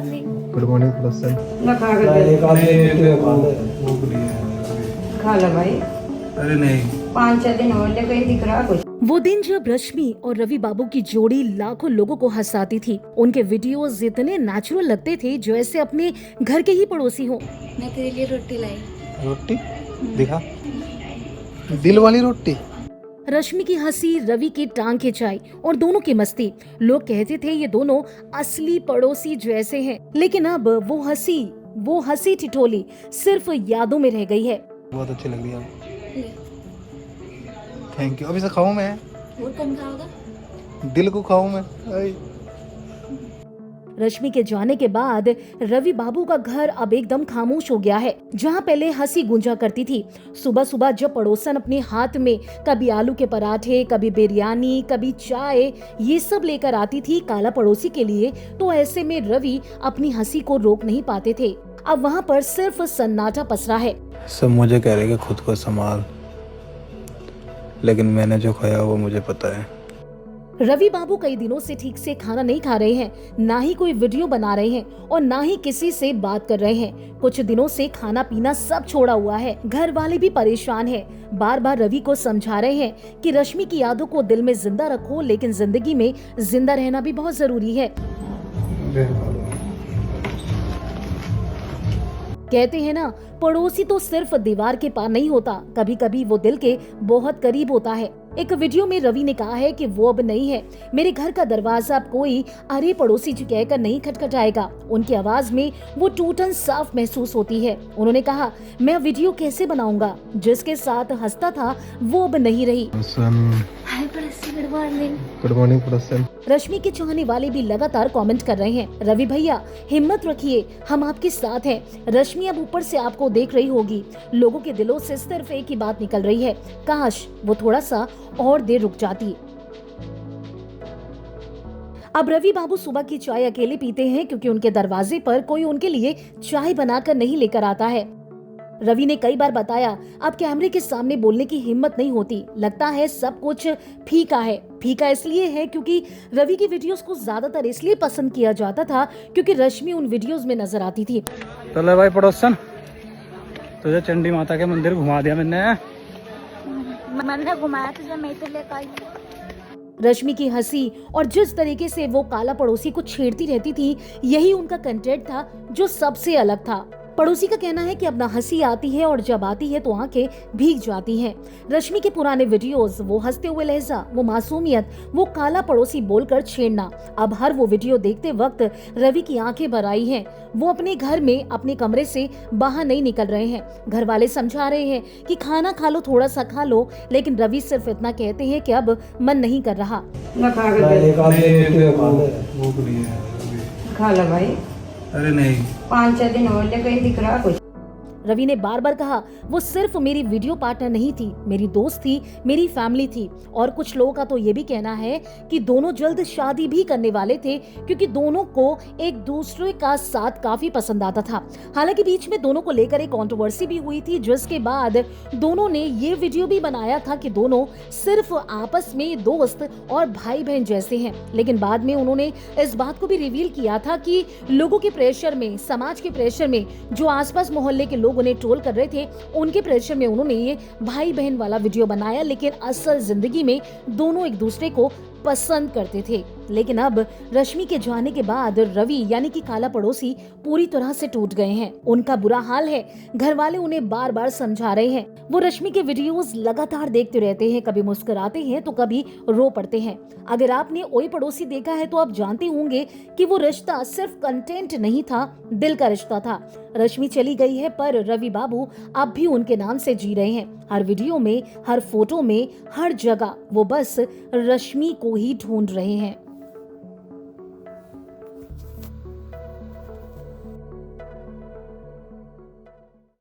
Morning. Good morning प्लसन। ना खा के दे। खा लो भाई। अरे नहीं, 5-6 दिन और ले कहीं दिख रहा कुछ। वो दिन जब रश्मि और रवि बाबू की जोड़ी लाखों लोगों को हंसाती थी। उनके वीडियोस इतने नेचुरल लगते थे जैसे अपने घर के ही पड़ोसी हो। मैं तेरे लिए रोटी लाई। रोटी दिखा, दिल वाली रोटी। रश्मि की हंसी, रवि की टांग खिंचाई और दोनों की मस्ती, लोग कहते थे ये दोनों असली पड़ोसी जैसे हैं। लेकिन अब वो हंसी ठिठोली सिर्फ यादों में रह गई है। बहुत अच्छी लग रही है। ले, थैंक यू। अभी से खाऊं मैं? और कौन खाओगा? दिल को खाऊं मैं? रश्मि के जाने के बाद रवि बाबू का घर अब एकदम खामोश हो गया है। जहां पहले हंसी गूंजा करती थी, सुबह सुबह जब पड़ोसन अपने हाथ में कभी आलू के पराठे, कभी बिरयानी, कभी चाय, ये सब लेकर आती थी काला पड़ोसी के लिए, तो ऐसे में रवि अपनी हंसी को रोक नहीं पाते थे। अब वहां पर सिर्फ सन्नाटा पसरा है। सब मुझे कह रहे कि खुद को संभाल, लेकिन मैंने जो खाया वो मुझे पता है। रवि बाबू कई दिनों से ठीक से खाना नहीं खा रहे हैं, ना ही कोई वीडियो बना रहे हैं और ना ही किसी से बात कर रहे हैं। कुछ दिनों से खाना पीना सब छोड़ा हुआ है। घर वाले भी परेशान हैं। बार बार रवि को समझा रहे हैं कि रश्मि की यादों को दिल में जिंदा रखो, लेकिन जिंदगी में जिंदा रहना भी बहुत जरूरी है। कहते हैं ना, पड़ोसी तो सिर्फ दीवार के पार नहीं होता, कभी कभी वो दिल के बहुत करीब होता है। एक वीडियो में रवि ने कहा है कि वो अब नहीं है। मेरे घर का दरवाजा अब कोई अरे पड़ोसी जी कहकर नहीं खटखटाएगा। उनकी आवाज में वो टूटन साफ महसूस होती है। उन्होंने कहा, मैं वीडियो कैसे बनाऊंगा? जिसके साथ हंसता था वो अब नहीं रही। हाय पड़ोसी, गुड मॉर्निंग। गुड मॉर्निंग प्लसन। रश्मि के चाहने वाले भी लगातार कमेंट कर रहे हैं, रवि भैया हिम्मत रखिए, हम आपके साथ हैं। रश्मि अब ऊपर से आपको देख रही होगी। लोगों के दिलों से सिर्फ एक ही बात निकल रही है, काश वो थोड़ा सा और देर रुक जाती। अब रवि बाबू सुबह की चाय अकेले पीते हैं क्योंकि उनके दरवाजे पर कोई उनके लिए चाय बनाकर नहीं लेकर आता है। रवि ने कई बार बताया, अब कैमरे के सामने बोलने की हिम्मत नहीं होती। लगता है सब कुछ फीका है। फीका इसलिए है क्योंकि रवि की वीडियोस को ज्यादातर इसलिए पसंद किया जाता था क्योंकि रश्मि उन वीडियोस में नजर आती थी। चलो भाई पड़ोसन, तुझे चंडी माता के मंदिर घुमा दिया मैंने घुमाया तुझे, मैं तो लेकर आई। रश्मि की हंसी और जिस तरीके से वो काला पड़ोसी को छेड़ती रहती थी, यही उनका कंटेंट था जो सबसे अलग था। पड़ोसी का कहना है कि अब ना हंसी आती है और जब आती है तो आंखें भीग जाती हैं। रश्मि के पुराने वीडियोस, वो हंसते हुए लहजा, वो मासूमियत, वो काला पड़ोसी बोलकर छेड़ना, अब हर वो वीडियो देखते वक्त रवि की आंखें भर आई हैं। वो अपने घर में अपने कमरे से बाहर नहीं निकल रहे हैं। घर वाले समझा रहे हैं कि खाना खा लो, थोड़ा सा खा लो, लेकिन रवि सिर्फ इतना कहते हैं कि अब मन नहीं कर रहा। ना खा के दे। खा लो भाई। अरे नहीं, 5-6 दिन और ले कहीं दिख रहा कुछ। रवि ने बार बार कहा, वो सिर्फ मेरी वीडियो पार्टनर नहीं थी, मेरी दोस्त थी, मेरी फैमिली थी। और कुछ लोगों का तो ये भी कहना है कि दोनों जल्द शादी भी करने वाले थे क्योंकि दोनों को एक दूसरे का साथ काफी पसंद आता था। हालांकि बीच में दोनों को लेकर एक कंट्रोवर्सी भी हुई थी, जिसके बाद दोनों ने ये वीडियो भी बनाया था कि दोनों सिर्फ आपस में दोस्त और भाई बहन जैसे हैं। लेकिन बाद में उन्होंने इस बात को भी रिवील किया था कि लोगों के प्रेशर में, समाज के प्रेशर में, जो आसपास मोहल्ले के लोग उन्हें ट्रोल कर रहे थे, उनके प्रेशर में उन्होंने ये भाई बहन वाला वीडियो बनाया। लेकिन असल जिंदगी में दोनों एक दूसरे को पसंद करते थे। लेकिन अब रश्मि के जाने के बाद रवि यानी कि काला पड़ोसी पूरी तरह से टूट गए हैं। उनका बुरा हाल है। घर वाले उन्हें बार बार समझा रहे हैं। वो रश्मि के वीडियोस लगातार देखते रहते हैं, कभी मुस्कुराते हैं तो कभी रो पड़ते हैं। अगर आपने ओए पड़ोसी देखा है तो आप जानते होंगे कि वो रिश्ता सिर्फ कंटेंट नहीं था, दिल का रिश्ता था। रश्मि चली गई है पर रवि बाबू अब भी उनके नाम से जी रहे हैं। हर वीडियो में, हर फोटो में, हर जगह वो बस रश्मि को ही ढूंढ रहे हैं।